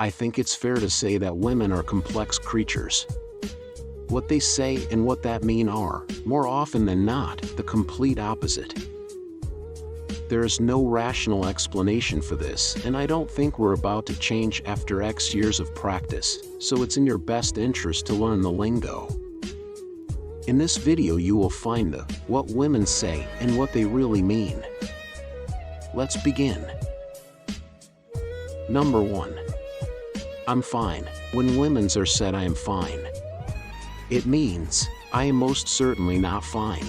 I think it's fair to say that women are complex creatures. What they say and what that mean are, more often than not, the complete opposite. There is no rational explanation for this, and I don't think we're about to change after X years of practice, so it's in your best interest to learn the lingo. In this video you will find the what women say and what they really mean. Let's begin. Number 1. I'm fine. When women's are said I am fine, it means, I am most certainly not fine.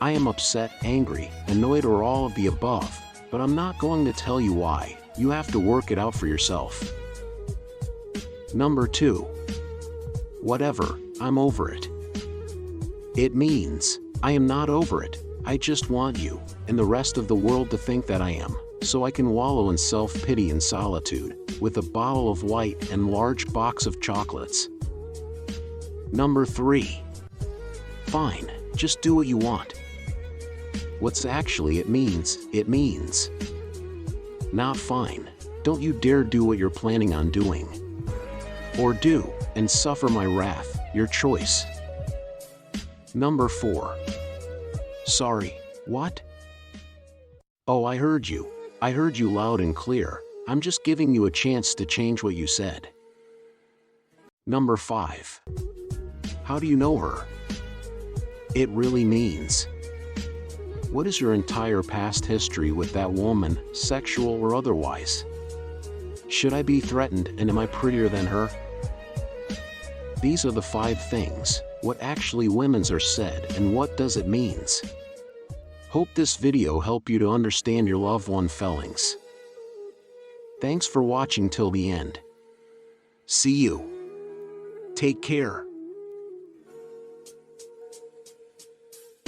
I am upset, angry, annoyed, or all of the above, but I'm not going to tell you why. You have to work it out for yourself. Number 2. Whatever, I'm over it. It means, I am not over it, I just want you, and the rest of the world to think that I am, so I can wallow in self-pity and solitude, with a bottle of white and large box of chocolates. Number 3. Fine, just do what you want. What's actually it means, not fine, don't you dare do what you're planning on doing. Or do, and suffer my wrath, your choice. Number 4. Sorry, what? Oh, I heard you loud and clear, I'm just giving you a chance to change what you said. Number 5. How do you know her? It really means, what is your entire past history with that woman, sexual or otherwise? Should I be threatened, and am I prettier than her? These are the 5 things, what actually women's are said and what does it means. Hope this video helped you to understand your loved one feelings. Thanks for watching till the end. See you. Take care.